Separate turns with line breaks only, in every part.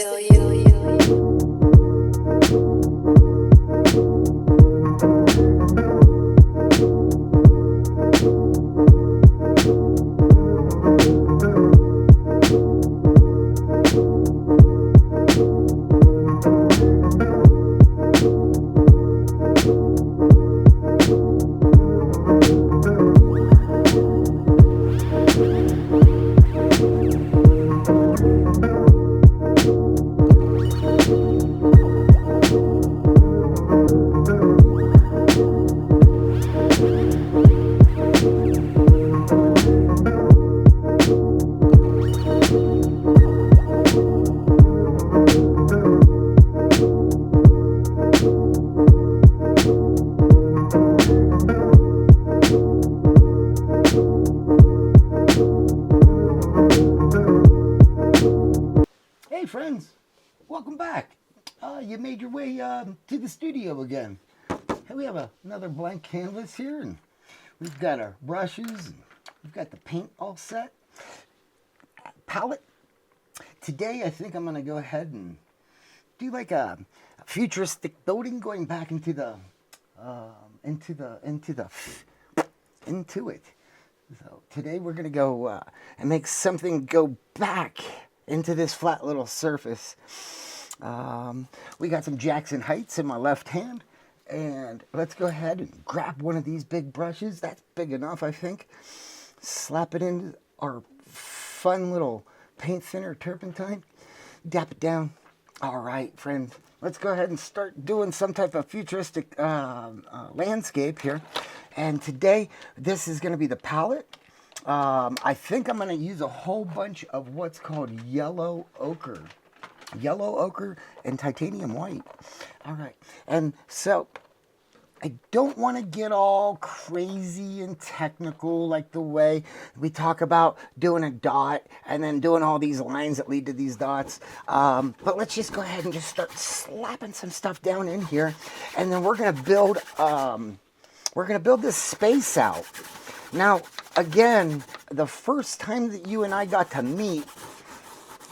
Krystal, you.
Hey friends, welcome back. You made your way to the studio again. Hey, we have another blank canvas here, and we've got our brushes, and we've got the paint all set. Palette. Today, I think I'm going to go ahead and do like a futuristic building, going back into it. So today we're going to go and make something go back into this flat little surface. We got some Jackson Heights in my left hand, and let's go ahead and grab one of these big brushes. That's big enough, I think. Slap it into our fun little paint thinner turpentine. Dap it down. All right, friends. Let's go ahead and start doing some type of futuristic landscape here. And today, this is going to be the palette. I think I'm going to use a whole bunch of what's called yellow ochre. Yellow ochre and titanium white. All right. And so I don't want to get all crazy and technical like the way we talk about doing a dot and then doing all these lines that lead to these dots. But let's just go ahead and just start slapping some stuff down in here. And then we're going to build this space out. Now, again, the first time that you and I got to meet,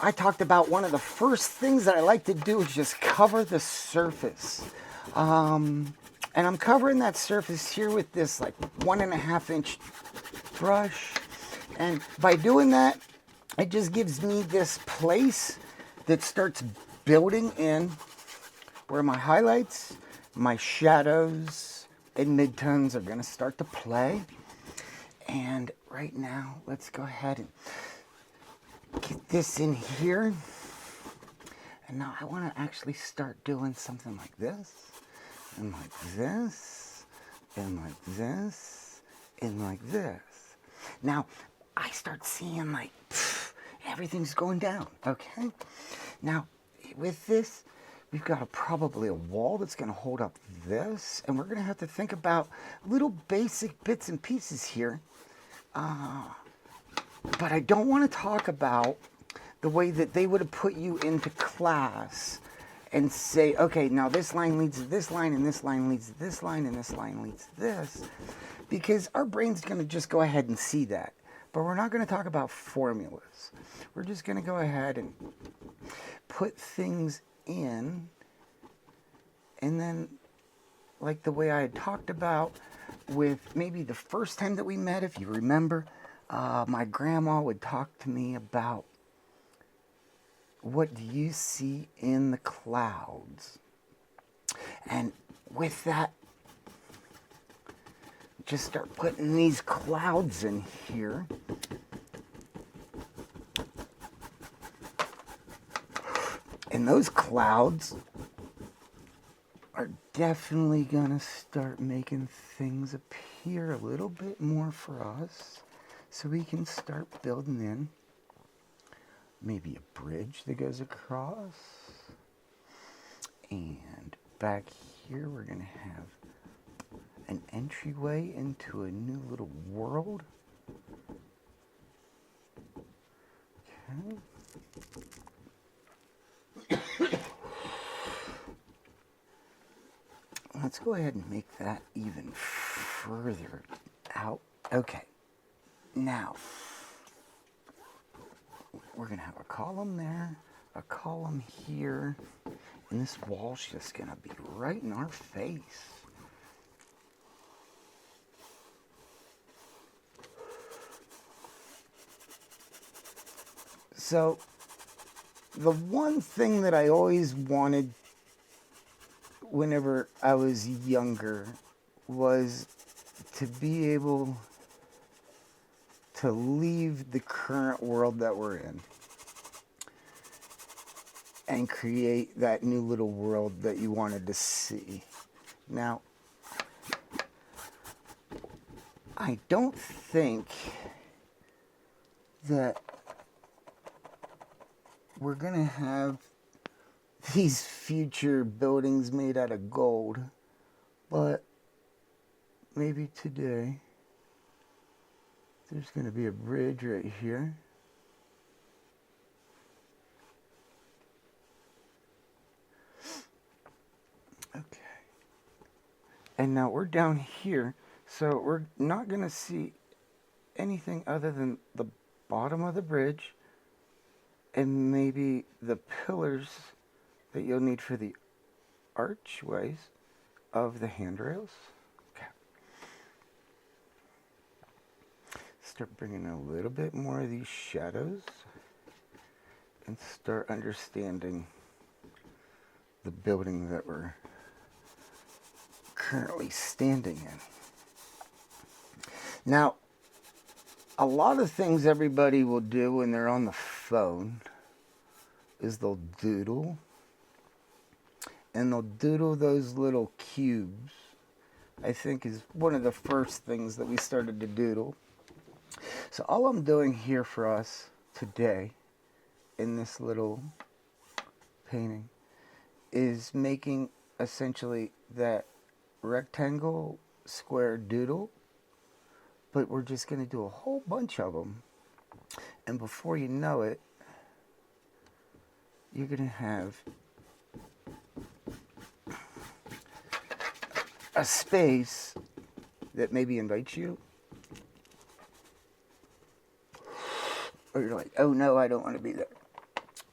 I talked about one of the first things that I like to do is just cover the surface. And I'm covering that surface here with this like 1.5-inch brush. And by doing that, it just gives me this place that starts building in where my highlights, my shadows, and midtones are going to start to play. And right now, let's go ahead and get this in here. And now I want to actually start doing something like this, and like this, and like this, and like this. Now, I start seeing like, everything's going down, okay? Now, with this, we've got probably a wall that's going to hold up this, and we're going to have to think about little basic bits and pieces here. But I don't want to talk about the way that they would have put you into class and say, okay, now this line leads to this line, and this line leads to this line, and this line leads to this, because our brain's going to just go ahead and see that. But we're not going to talk about formulas. We're just going to go ahead and put things in, and then, like the way I had talked about with maybe the first time that we met, if you remember, my grandma would talk to me about, what do you see in the clouds? And with that, just start putting these clouds in here. And those clouds are definitely gonna start making things appear a little bit more for us, so we can start building in maybe a bridge that goes across. And back here we're gonna have an entryway into a new little world. Okay. Let's go ahead and make that even further out. Okay. Now, we're going to have a column there, a column here, and this wall's just gonna be right in our face. So, the one thing that I always wanted whenever I was younger was to be able to leave the current world that we're in and create that new little world that you wanted to see. Now, I don't think that we're gonna have these future buildings made out of gold, but maybe today there's gonna be a bridge right here. Okay. And now we're down here, so we're not gonna see anything other than the bottom of the bridge and maybe the pillars that you'll need for the archways of the handrails. Okay. Start bringing a little bit more of these shadows and start understanding the building that we're currently standing in. Now, a lot of things everybody will do when they're on the phone is they'll doodle, and they'll doodle those little cubes. I think is one of the first things that we started to doodle. So all I'm doing here for us today in this little painting is making essentially that rectangle square doodle, but we're just going to do a whole bunch of them, and before you know it, you're going to have a space that maybe invites you, or you're like, oh no, I don't want to be there.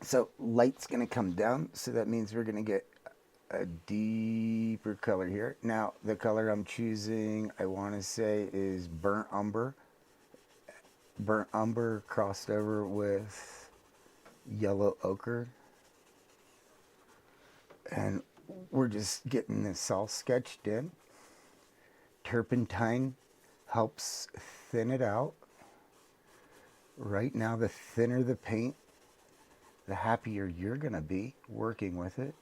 So light's going to come down, so that means we're going to get a deeper color here. Now, the color I'm choosing, I want to say, is burnt umber. Burnt umber crossed over with yellow ochre. And we're just getting this all sketched in. Turpentine helps thin it out. Right now, the thinner the paint, the happier you're going to be working with it.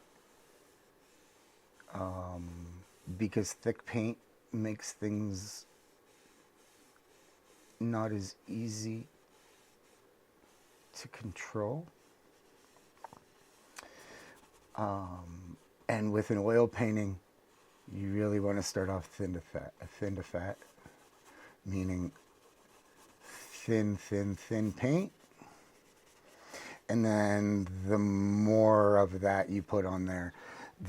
Because thick paint makes things not as easy to control. And with an oil painting, you really want to start off thin to fat, meaning thin paint. And then the more of that you put on there,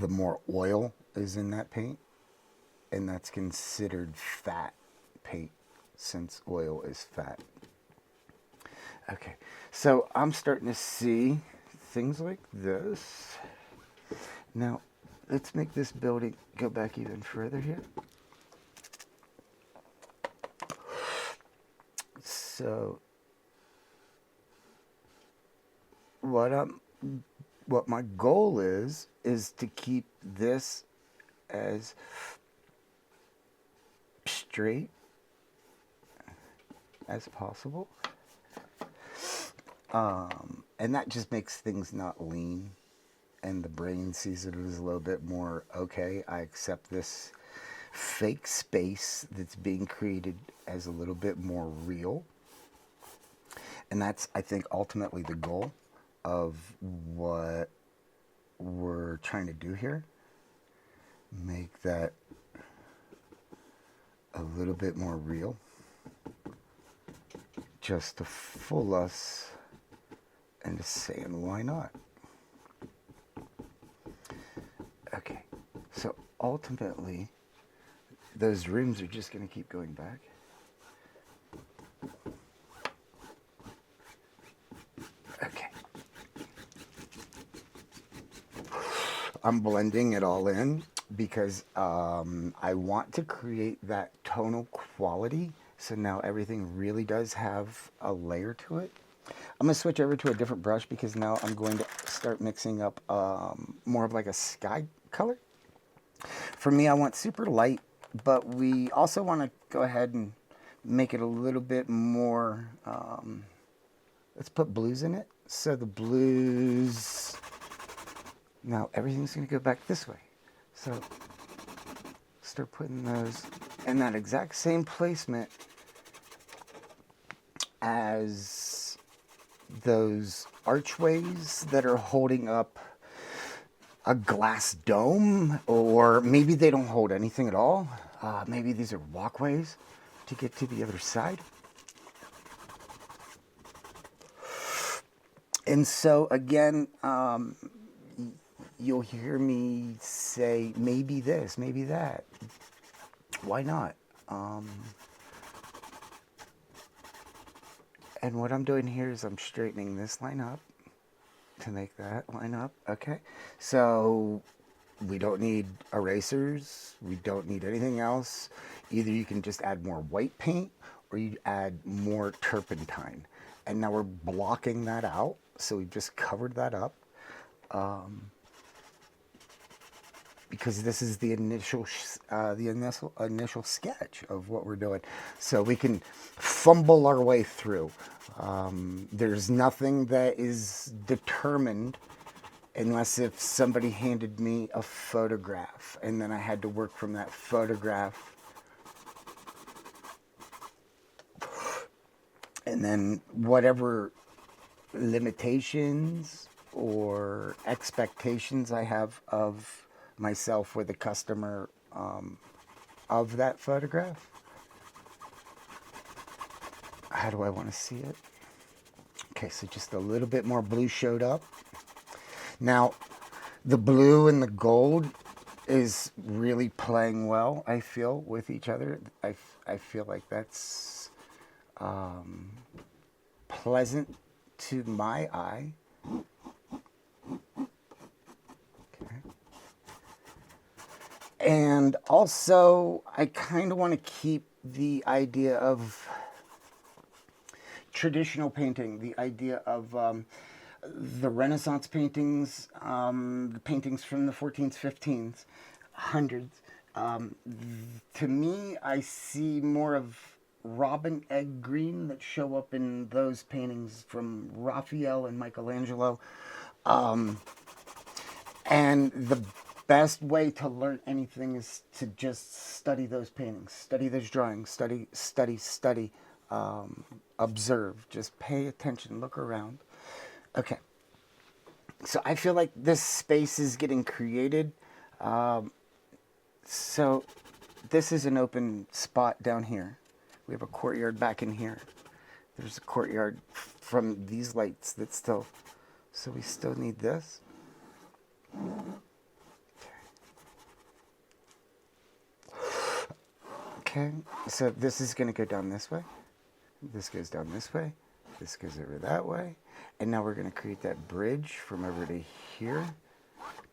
the more oil is in that paint. And that's considered fat paint, since oil is fat. Okay, so I'm starting to see things like this. Now, let's make this building go back even further here. So, what my goal is to keep this as straight as possible. And that just makes things not lean, and the brain sees it as a little bit more, okay, I accept this fake space that's being created as a little bit more real. And that's, I think, ultimately the goal of what we're trying to do here. Make that a little bit more real, just to fool us into saying, why not? Okay, so ultimately, those rooms are just going to keep going back. Okay. I'm blending it all in because I want to create that tonal quality. So now everything really does have a layer to it. I'm going to switch over to a different brush because now I'm going to start mixing up more of like a sky color. For me, I want super light, but we also want to go ahead and make it a little bit more, let's put blues in it. So the blues, now everything's going to go back this way. So start putting those in that exact same placement as those archways that are holding up a glass dome, or maybe they don't hold anything at all. Maybe these are walkways to get to the other side. And so again, you'll hear me say maybe this, maybe that. Why not? And what I'm doing here is I'm straightening this line up to make that line up. Okay, so we don't need erasers, we don't need anything else. Either you can just add more white paint or you add more turpentine. And now we're blocking that out, so we've just covered that up. Because this is the initial sketch of what we're doing. So we can fumble our way through. There's nothing that is determined unless if somebody handed me a photograph and then I had to work from that photograph. And then whatever limitations or expectations I have of myself or the customer of that photograph. How do I want to see it? Okay, so just a little bit more blue showed up. Now, the blue and the gold is really playing well, I feel, with each other. I feel like that's pleasant to my eye. And also, I kind of want to keep the idea of traditional painting, the idea of the Renaissance paintings, the paintings from the 14th, 15th, 100s. To me, I see more of robin egg green that show up in those paintings from Raphael and Michelangelo. And the best way to learn anything is to just study those paintings, study those drawings, study, observe, just pay attention, look around. Okay, so I feel like this space is getting created. So this is an open spot down here. We have a courtyard back in here. There's a courtyard from these lights that still, so we still need this. Okay, so this is going to go down this way. This goes down this way. This goes over that way. And now we're going to create that bridge from over to here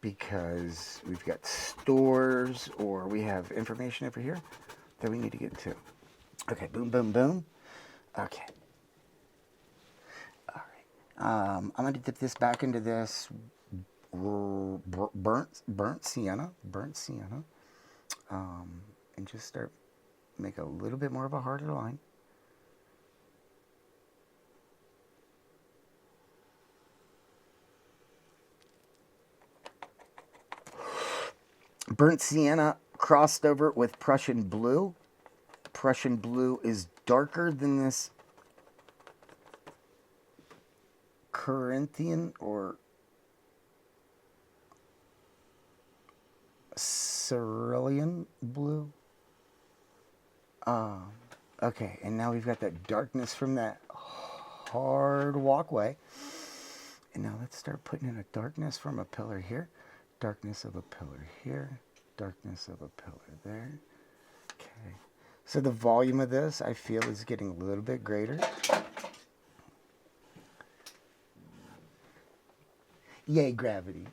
because we've got stores or we have information over here that we need to get to. Okay, boom, boom, boom. Okay. All right. I'm going to dip this back into this burnt sienna, and just start make a little bit more of a harder line. Burnt sienna crossed over with Prussian blue. Prussian blue is darker than this Corinthian or cerulean blue. Okay, and now we've got that darkness from that hard walkway. And now let's start putting in a darkness from a pillar here. Darkness of a pillar here. Darkness of a pillar there. Okay. So the volume of this, I feel, is getting a little bit greater. Yay, gravity.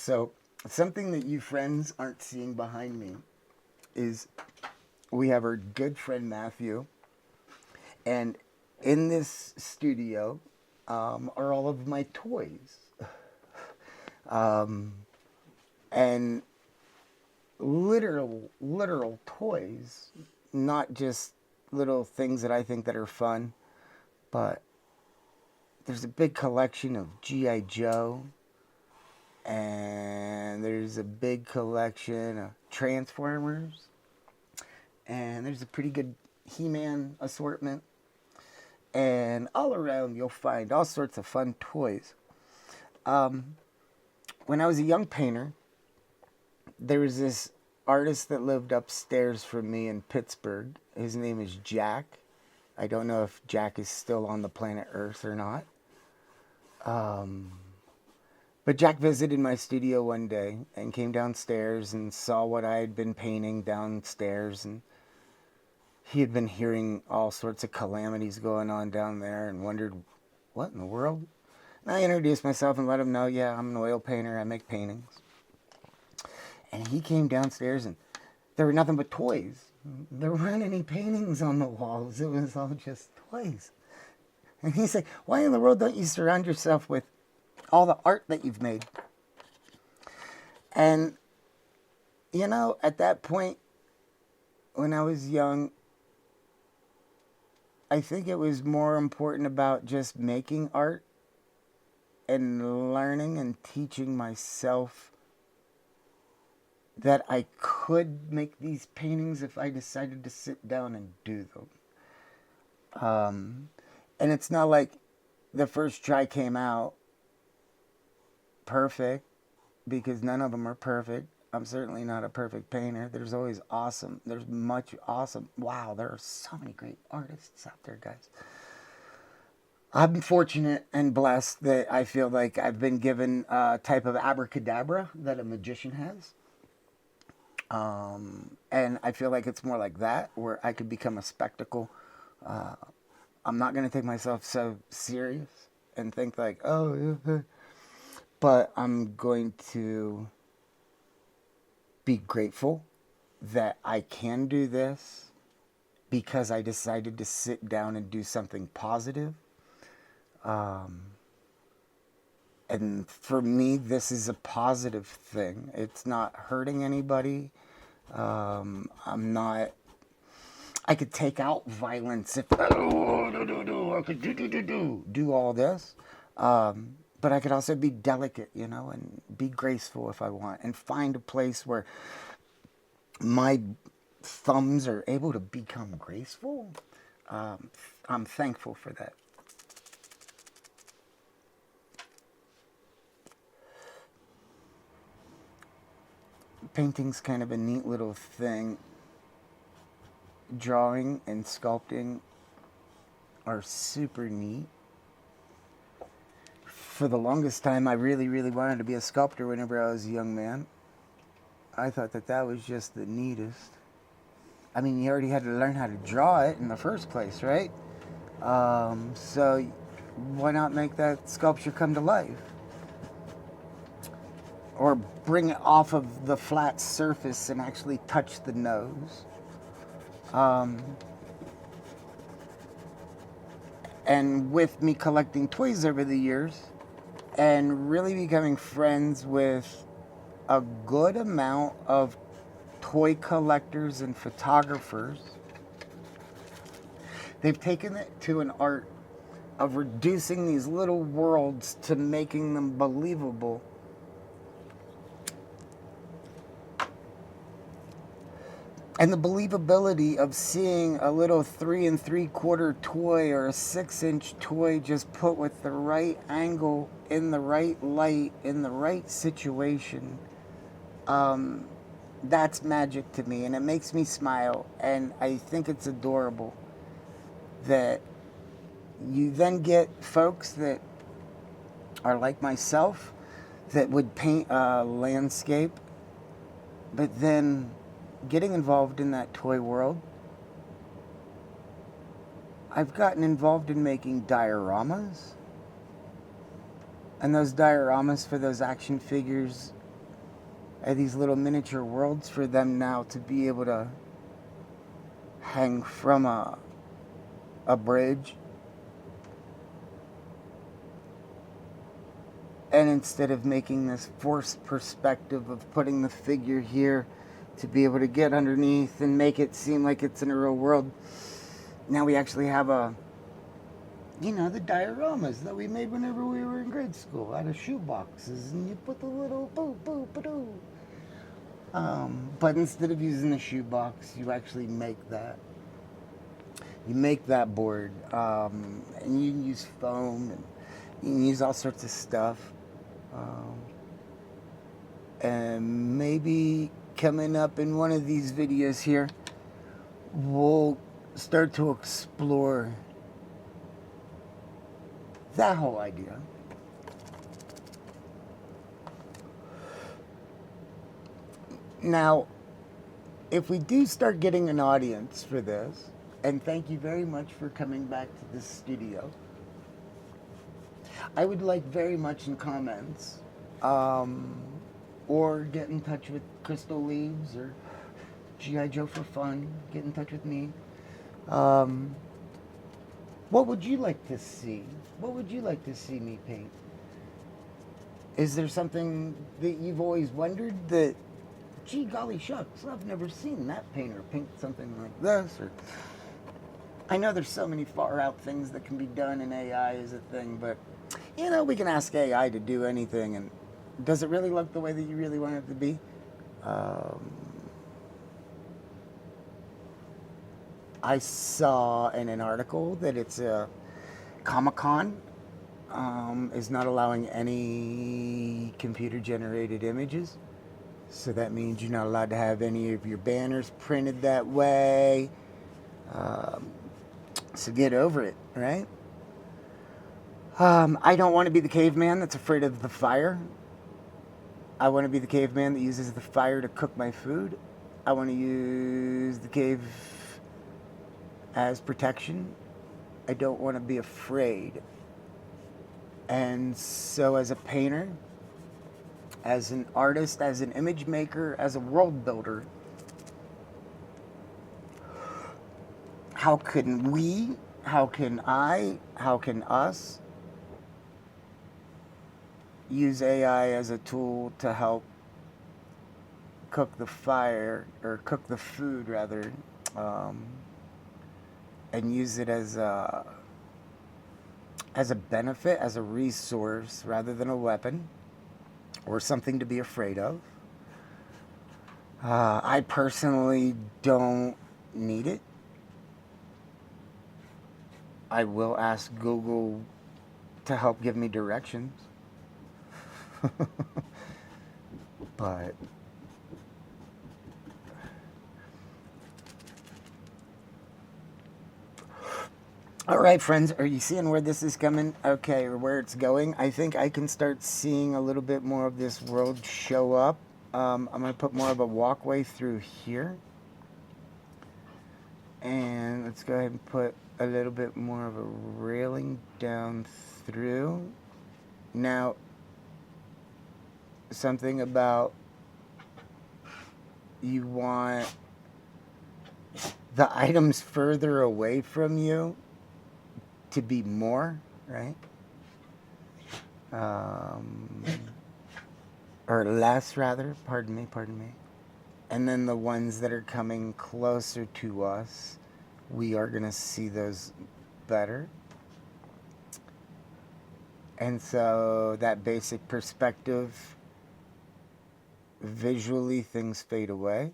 So, something that you friends aren't seeing behind me is we have our good friend Matthew, and in this studio are all of my toys. And literal toys, not just little things that I think that are fun, but there's a big collection of G.I. Joe, and there's a big collection of Transformers, and there's a pretty good He-Man assortment, and all around you'll find all sorts of fun toys. When I was a young painter, there was this artist that lived upstairs from me in Pittsburgh. His name is Jack. I don't know if Jack is still on the planet Earth or not. But Jack visited my studio one day and came downstairs and saw what I had been painting downstairs. And he had been hearing all sorts of calamities going on down there and wondered, what in the world? And I introduced myself and let him know, yeah, I'm an oil painter. I make paintings. And he came downstairs and there were nothing but toys. There weren't any paintings on the walls. It was all just toys. And he's like, why in the world don't you surround yourself with all the art that you've made? And, you know, at that point, when I was young, I think it was more important about just making art and learning and teaching myself that I could make these paintings if I decided to sit down and do them. And it's not like the first try came out perfect, because none of them are perfect. I'm certainly not a perfect painter. There's always awesome. There's much awesome. Wow, there are so many great artists out there, guys. I'm fortunate and blessed that I feel like I've been given a type of abracadabra that a magician has. And I feel like it's more like that, where I could become a spectacle. I'm not going to take myself so serious and think like, oh, but I'm going to be grateful that I can do this because I decided to sit down and do something positive. And for me, this is a positive thing. It's not hurting anybody. I'm not... I could take out violence if I could do all this. But I could also be delicate, you know, and be graceful if I want, and find a place where my thumbs are able to become graceful. I'm thankful for that. Painting's kind of a neat little thing. Drawing and sculpting are super neat. For the longest time, I really wanted to be a sculptor whenever I was a young man. I thought that that was just the neatest. I mean, you already had to learn how to draw it in the first place, right? So why not make that sculpture come to life? Or bring it off of the flat surface and actually touch the nose. And with me collecting toys over the years and really becoming friends with a good amount of toy collectors and photographers, they've taken it to an art of reducing these little worlds to making them believable. And the believability of seeing a little 3 3/4 toy or a 6-inch toy just put with the right angle, in the right light, in the right situation, that's magic to me, and it makes me smile, and I think it's adorable that you then get folks that are like myself that would paint a landscape, but then getting involved in that toy world, I've gotten involved in making dioramas. And those dioramas for those action figures these little miniature worlds for them now to be able to hang from a bridge. And instead of making this forced perspective of putting the figure here to be able to get underneath and make it seem like it's in a real world, now we actually have the dioramas that we made whenever we were in grade school out of shoe boxes, and you put the little boo boo boo. But instead of using the shoe box, you actually make that. You make that board, and you can use foam, and you can use all sorts of stuff. And maybe coming up in one of these videos here, we'll start to explore that whole idea. Now, if we do start getting an audience for this, and thank you very much for coming back to this studio, I would like very much in comments, or get in touch with Krystal Leaves or G.I. Joe for Fun. Get in touch with me. What would you like to see? What would you like to see me paint? Is there something that you've always wondered that, gee golly shucks, I've never seen that painter paint something like this? Or I know there's so many far out things that can be done, and AI is a thing, but we can ask AI to do anything, and does it really look the way that you really want it to be? I saw in an article that it's a Comic-Con is not allowing any computer-generated images. So that means you're not allowed to have any of your banners printed that way. So get over it, right? I don't want to be the caveman that's afraid of the fire. I want to be the caveman that uses the fire to cook my food. I want to use the cave as protection. I don't want to be afraid. And so as a painter, as an artist, as an image maker, as a world builder, how can we, how can I, how can us use AI as a tool to help cook the fire, or cook the food rather, and use it as a benefit, as a resource rather than a weapon or something to be afraid of. I personally don't need it. I will ask Google to help give me directions. But all right, friends, are you seeing where this is coming? Okay, or where it's going? I think I can start seeing a little bit more of this world show up. I'm going to put more of a walkway through here. And let's go ahead and put a little bit more of a railing down through. Now, something about you want the items further away from you to be more, right? Or less, rather. Pardon me. And then the ones that are coming closer to us, we are going to see those better. And so that basic perspective, visually things fade away.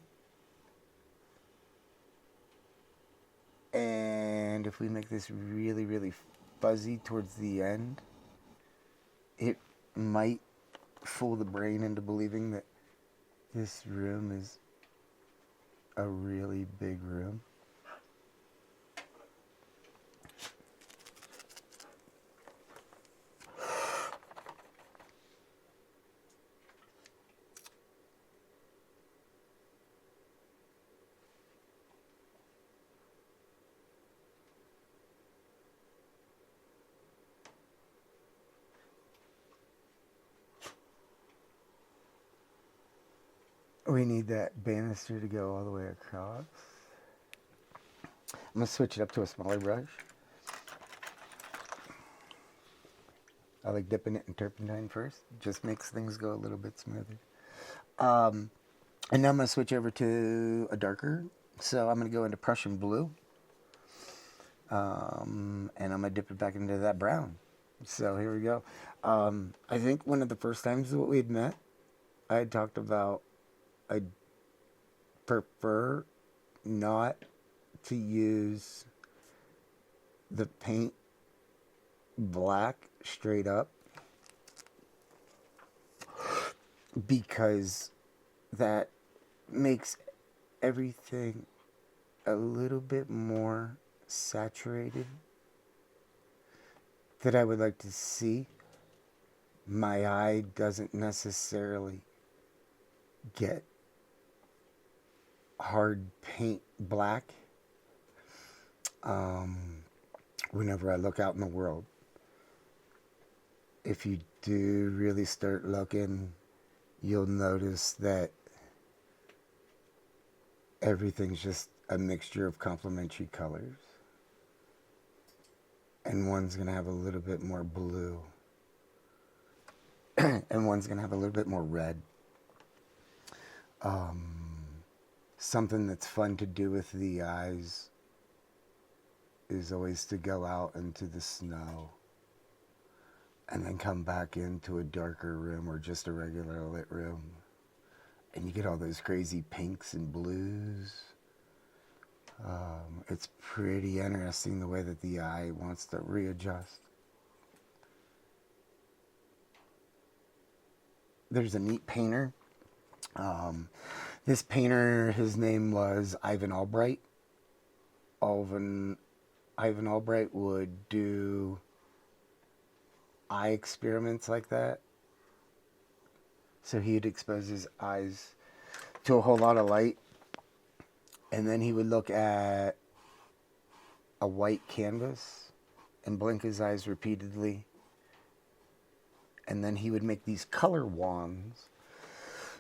And if we make this really, really fuzzy towards the end, it might fool the brain into believing that this room is a really big room. We need that banister to go all the way across. I'm going to switch it up to a smaller brush. I like dipping it in turpentine first. Just makes things go a little bit smoother. And now I'm going to switch over to a darker. So I'm going to go into Prussian blue. And I'm going to dip it back into that brown. So here we go. I think one of the first times that we had met, I had talked about I prefer not to use the paint black straight up because that makes everything a little bit more saturated that I would like to see. My eye doesn't necessarily get hard paint black whenever I look out in the world. If you do really start looking, you'll notice that everything's just a mixture of complementary colors. And one's going to have a little bit more blue. And one's going to have a little bit more red. Something that's fun to do with the eyes is always to go out into the snow and then come back into a darker room or just a regular lit room. And you get all those crazy pinks and blues. It's pretty interesting the way that the eye wants to readjust. There's a neat painter. This painter, his name was Ivan Albright. Ivan Albright would do eye experiments like that. So he'd expose his eyes to a whole lot of light. And then he would look at a white canvas and blink his eyes repeatedly. And then he would make these color wands.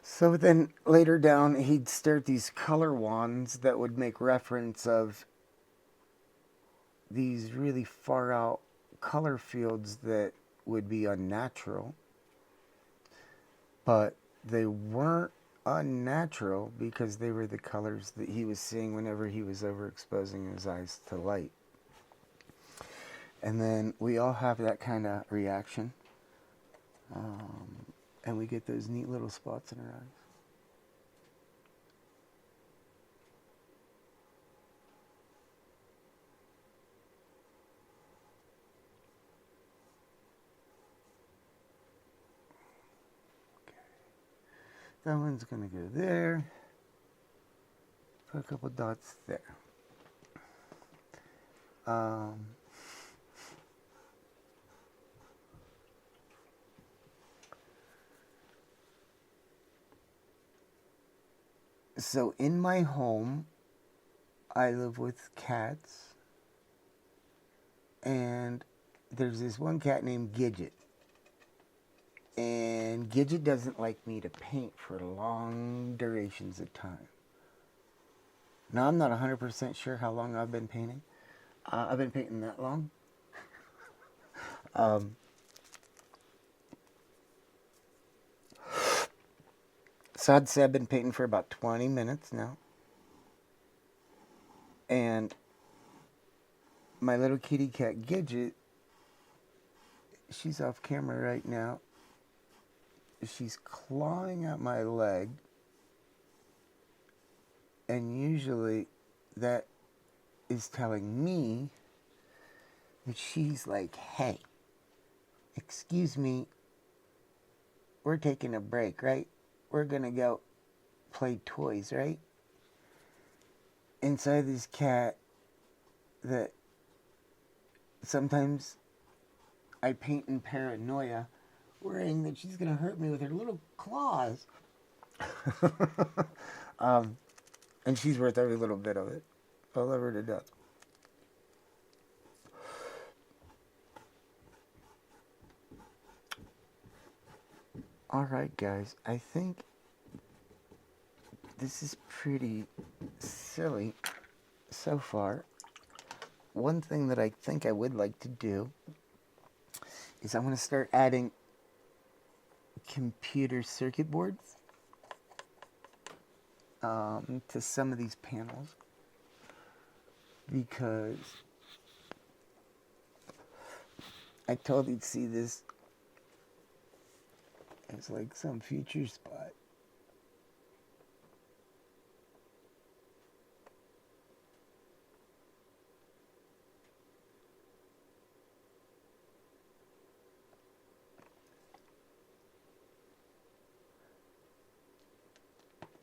So then later down, he'd stare at these color wands that would make reference of these really far out color fields that would be unnatural. But they weren't unnatural because they were the colors that he was seeing whenever he was overexposing his eyes to light. And then we all have that kind of reaction. And we get those neat little spots in our eyes. Okay. That one's going to go there. Put a couple dots there. So in my home, I live with cats, and there's this one cat named Gidget. And Gidget doesn't like me to paint for long durations of time. Now, I'm not 100% sure how long I've been painting. I've been painting that long. So I'd say I've been painting for about 20 minutes now. And my little kitty cat Gidget, she's off camera right now. She's clawing at my leg. And usually that is telling me that she's like, hey, excuse me, we're taking a break, right? We're going to go play toys, right? Inside this cat that sometimes I paint in paranoia, worrying that she's going to hurt me with her little claws. And she's worth every little bit of it. I love her to death. Alright, guys. I think this is pretty silly so far. One thing that I think I would like to do is I want to start adding computer circuit boards to some of these panels, because I totally see this as like some future spot.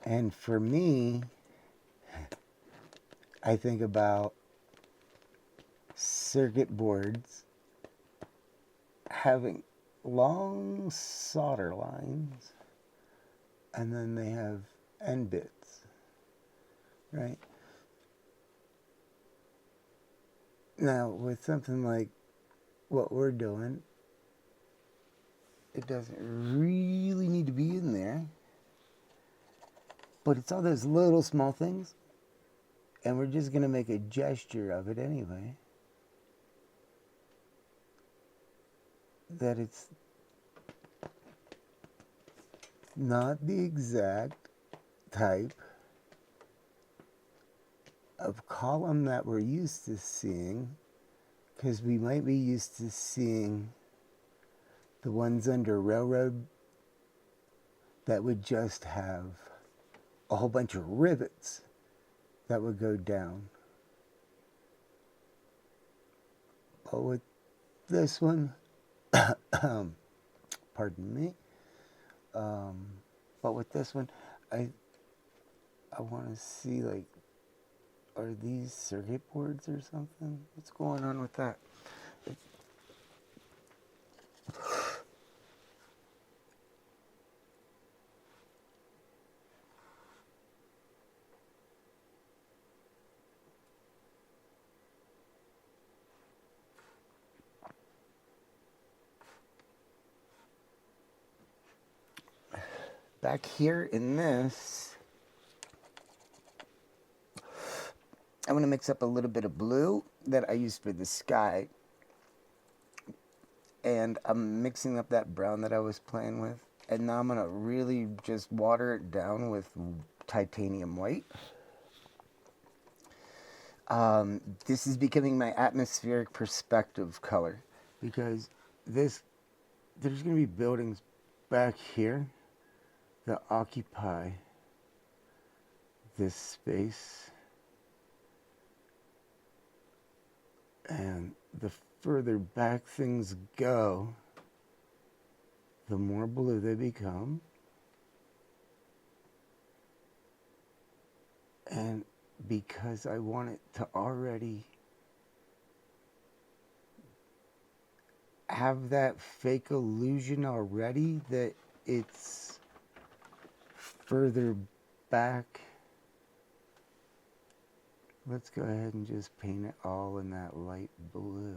And for me, I think about circuit boards having long solder lines, and then they have end bits, right? Now, with something like what we're doing, it doesn't really need to be in there, but it's all those little small things, and we're just going to make a gesture of it anyway. That it's not the exact type of column that we're used to seeing, because we might be used to seeing the ones under railroad that would just have a whole bunch of rivets that would go down. But with this one, pardon me, but with this one, I want to see, like, are these circuit boards or something? What's going on with that? Back here in this, I'm going to mix up a little bit of blue that I used for the sky, and I'm mixing up that brown that I was playing with, and now I'm going to really just water it down with titanium white. This is becoming my atmospheric perspective color, because there's going to be buildings back here that occupy this space, and the further back things go, the more blue they become. And because I want it to already have that fake illusion already that it's further back, let's go ahead and just paint it all in that light blue.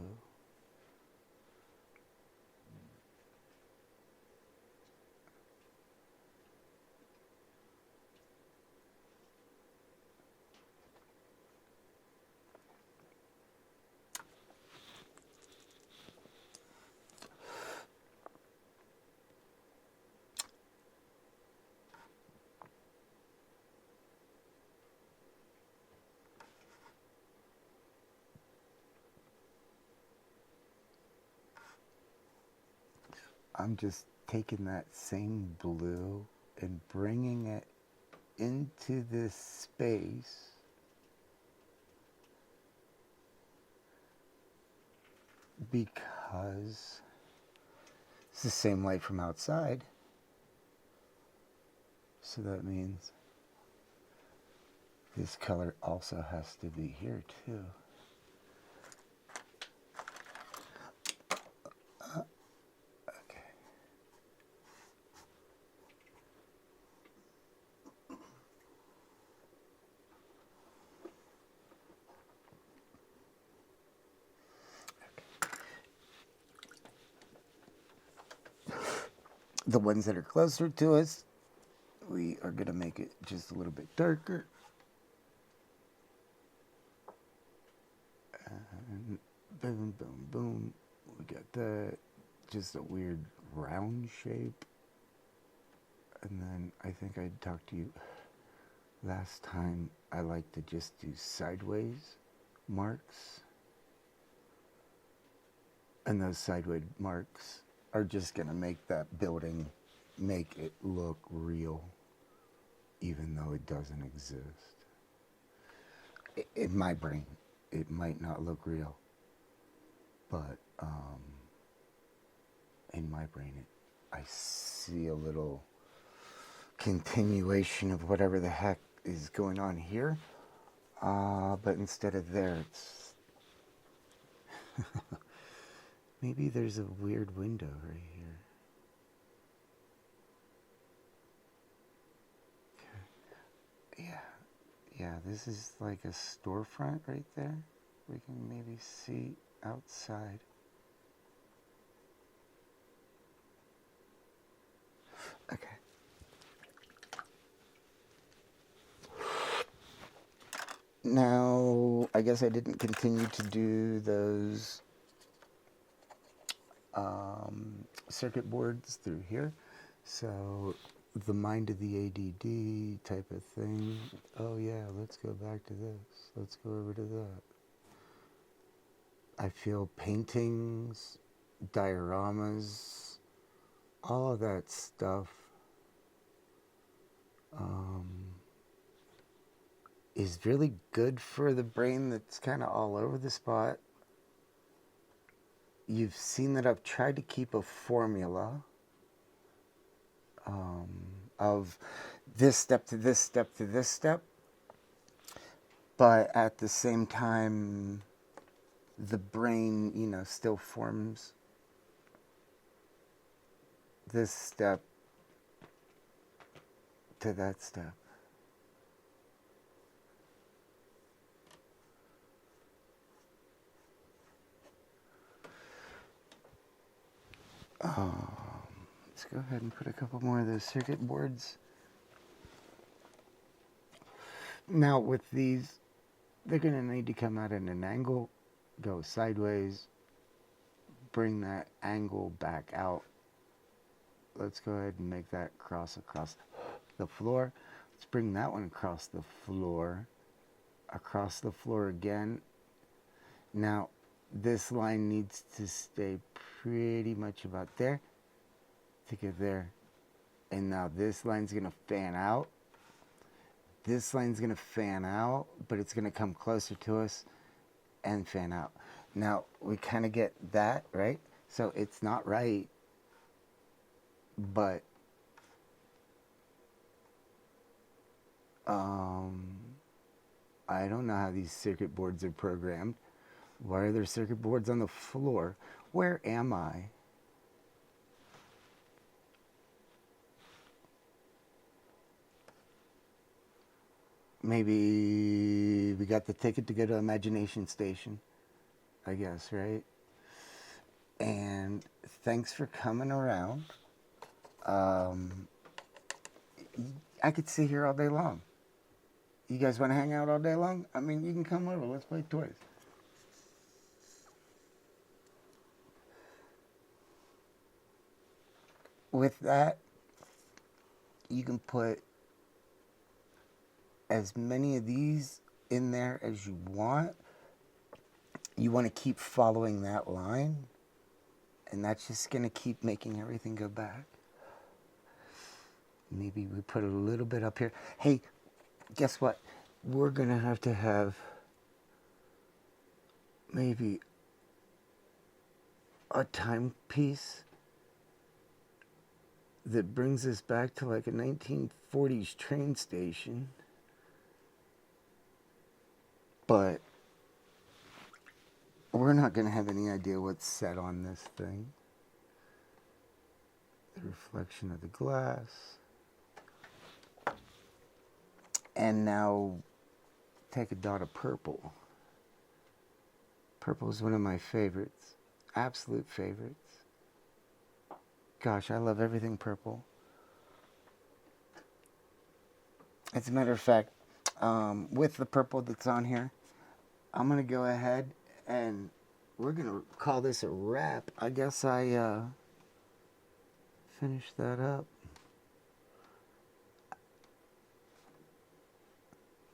I'm just taking that same blue and bringing it into this space, because it's the same light from outside. So that means this color also has to be here too. The ones that are closer to us, we we are going to make it just a little bit darker. And boom, boom, boom. We got that. Just a weird round shape. And then I think I talked to you last time. I like to just do sideways marks. And those sideways marks are just going to make that building, make it look real, even though it doesn't exist. In my brain, it might not look real, but in my brain, I see a little continuation of whatever the heck is going on here, but instead of there, it's maybe there's a weird window right here. Okay. Yeah, this is like a storefront right there. We can maybe see outside. Okay. Now, I guess I didn't continue to do those circuit boards through here. So the mind of the ADD type of thing. Oh yeah, let's go back to this. Let's go over to that. I feel paintings, dioramas, all of that stuff is really good for the brain that's kind of all over the spot. You've seen that I've tried to keep a formula of this step to this step to this step, but at the same time, the brain, still forms this step to that step. Let's go ahead and put a couple more of those circuit boards. Now with these, they're going to need to come out at an angle, go sideways, bring that angle back out. Let's go ahead and make that cross across the floor. Let's bring that one across the floor again. Now, this line needs to stay pretty much about there to get there. And now this line's going to fan out. This line's going to fan out, but it's going to come closer to us and fan out. Now, we kind of get that, right? So it's not right, but I don't know how these circuit boards are programmed. Why are there circuit boards on the floor? Where am I? Maybe we got the ticket to go to Imagination Station, I guess, right? And thanks for coming around. I could sit here all day long. You guys want to hang out all day long? I mean, you can come over. Let's play toys. With that, you can put as many of these in there as you want. You want to keep following that line, and that's just going to keep making everything go back. Maybe we put a little bit up here. Hey, guess what? We're going to have maybe a timepiece that brings us back to like a 1940s train station. But we're not going to have any idea what's set on this thing. The reflection of the glass. And now take a dot of purple. Purple is one of my favorites. Absolute favorites. Gosh, I love everything purple. As a matter of fact, with the purple that's on here, I'm going to go ahead and we're going to call this a wrap. I guess I finished that up.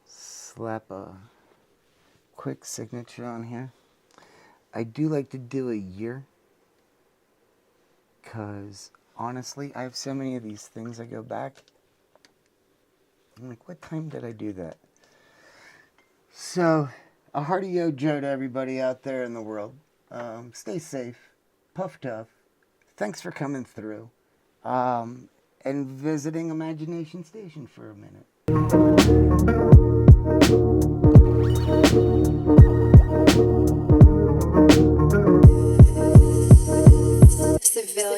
Slap a quick signature on here. I do like to do a year because honestly, I have so many of these things I go back. I'm like, what time did I do that? So, a hearty yo Joe to everybody out there in the world. Stay safe. Puff tough. Thanks for coming through. And visiting Imagination Station for a minute. Civilian.